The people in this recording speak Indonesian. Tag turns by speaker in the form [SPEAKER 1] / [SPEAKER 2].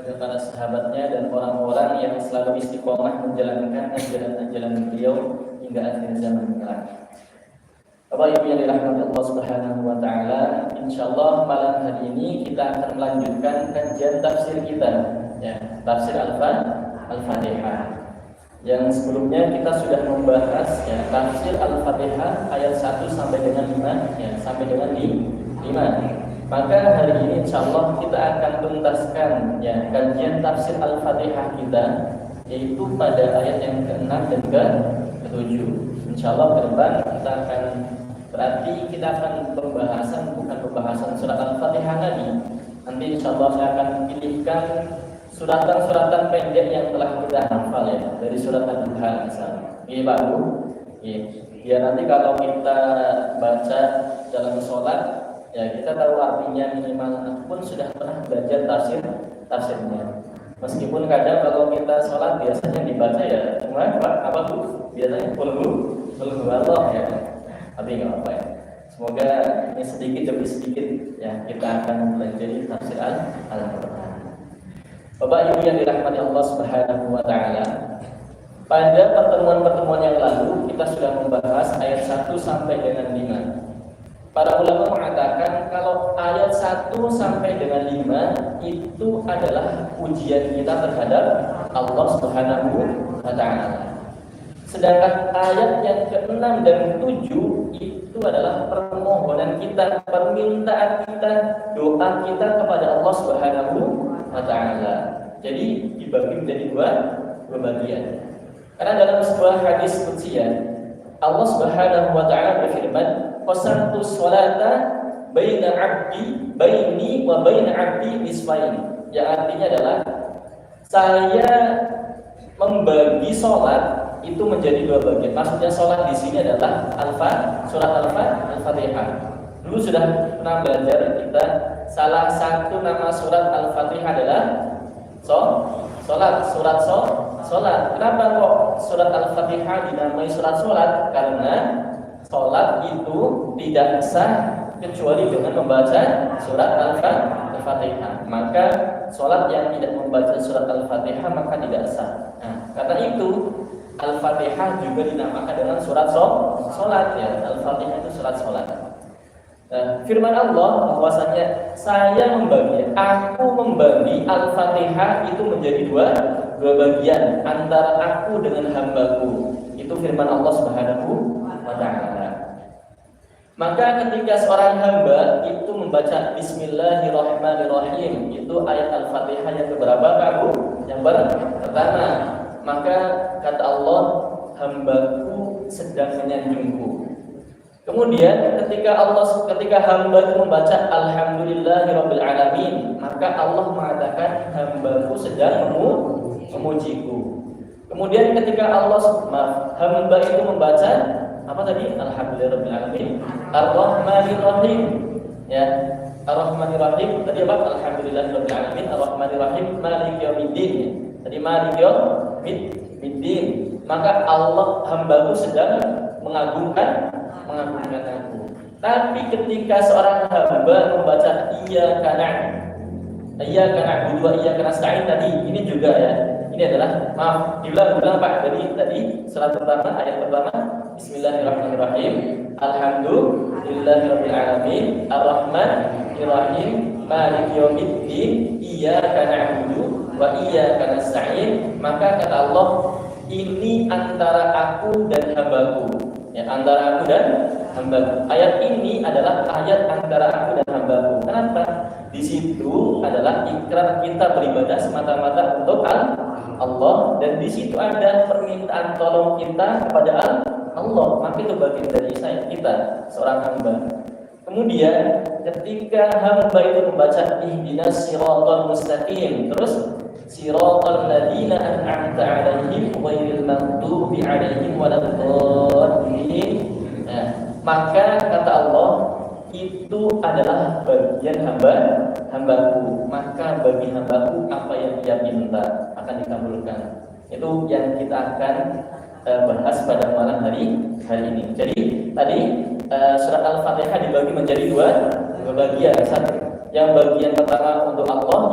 [SPEAKER 1] dan para sahabatnya dan orang-orang yang selalu istiqomah menjalankan ajaran-ajaran beliau hingga akhir zaman kelak. Bapak Ibu yang dirahmati Allah Subhanahu wa taala, insyaallah malam hari ini kita akan melanjutkan kajian tafsir kita, ya, tafsir Al-Fatihah. Yang sebelumnya kita sudah membahas ya tafsir Al-Fatihah ayat 1 sampai dengan 5, ya, sampai dengan 5. Maka hari ini insyaallah kita akan tuntaskan ya kajian tafsir Al-Fatihah kita, yaitu pada ayat yang ke-6 dan ke-7. Insyaallah ke depan kita akan bukan pembahasan surat Al-Fatihah tadi. Nanti insyaallah saya akan pilihkan suratan-suratan pendek yang telah kita hafal ya, dari surat Al-Duha misalnya. Ini Pak Bu. Biar nanti kalau kita baca dalam sholat, ya kita tahu artinya minimal. Aku pun sudah pernah belajar tafsirnya. Meskipun kadang kalau kita sholat biasanya dibaca ya cuma apa Bu? Biasanya Qul Allah ya. Tapi nggak apa ya. Semoga ini sedikit demi sedikit ya kita akan mempelajari tafsir Al-Quran. Bapak Ibu yang dirahmati Allah Subhanahu wa taala, pada pertemuan-pertemuan yang lalu kita sudah membahas ayat 1 sampai dengan 5. Para ulama mengatakan kalau ayat 1 sampai dengan 5 itu adalah ujian kita terhadap Allah Subhanahu wa taala. Sedangkan ayat yang ke-6 dan 7 itu adalah permohonan kita, permintaan kita, doa kita kepada Allah Subhanahu wa ta'ala. Jadi dibagi menjadi dua bagian. Karena dalam sebuah hadis qudsiyyah Allah Subhanahu wa ta'ala berfirman, "Qasamtu sholata baina 'abdi baini wa baina 'abdi nisfain." Yang artinya adalah saya membagi sholat itu menjadi dua bagian. Maksudnya sholat di sini adalah surat Al-Fatihah. Dulu sudah pernah belajar kita, salah satu nama surat Al-Fatihah adalah sholat. Kenapa kok surat Al-Fatihah dinamai surat sholat? Karena sholat itu tidak sah kecuali dengan membaca surat Al-Fatihah. Maka sholat yang tidak membaca surat Al-Fatihah maka tidak sah. Nah, karena itu Al-Fatihah juga dinamakan dengan surat sholat ya. Al-Fatihah itu surat sholat. Firman Allah bahwasanya aku membagi Al-Fatihah itu menjadi dua bagian antara aku dengan hambaku. Itu firman Allah Subhanahu wa ta'ala. Maka ketika seorang hamba itu membaca Bismillahirrahmanirrahim, itu ayat Al-Fatihah yang keberapa Pak? Yang pertama. Maka kata Allah, hambaku sedang menyanjungku. Kemudian ketika hamba itu membaca Alhamdulillahirabbil alamin, maka Allah mengatakan hambaku sedang memujiku. Kemudian ketika hamba itu membaca apa tadi? Alhamdulillahirabbil alamin, Ar-Rahmanirrahim. Ya, Ar-Rahmanirrahim tadi apa? Alhamdulillahirabbil alamin, Ar-Rahmanirrahim, Maliki yaumiddin. Tadi Maliki yaumiddin. Maka Allah hambaku sedang mengagungkan aku. Tapi ketika seorang hamba membaca iyyaka na'budu wa iyyaka nasta'in tadi, ini juga ya. Ini adalah diulang Pak. Tadi surat pertama, ayat pertama, Bismillahirrahmanirrahim. Alhamdulillahirabbil alamin, Ar-Rahmanirrahim, Maliki yaumiddin, iyyaka na'budu wa iyyaka nasta'in. Maka kata Allah, ini antara aku dan hambaku. Ya, antara aku dan hambaku. Ayat ini adalah ayat antara aku dan hambaku. Kenapa? Di situ adalah ikrar kita beribadah semata-mata untuk Allah, dan di situ ada permintaan tolong kita kepada Allah. Maka itu bagian dari kita seorang hamba. Kemudian ketika hamba itu membaca ihdinas siratal mustaqim, terus siratal ladzina an'amta 'alaihim ghairil maghdubi 'alaihim waladdallin. Nah, maka kata Allah, itu adalah bagian hambaku. Maka bagi hambaku apa yang dia minta akan dikabulkan. Itu yang kita akan bahas pada malam hari ini. Jadi tadi surat Al-Fatihah dibagi menjadi dua bagian. Yang bagian pertama untuk Allah,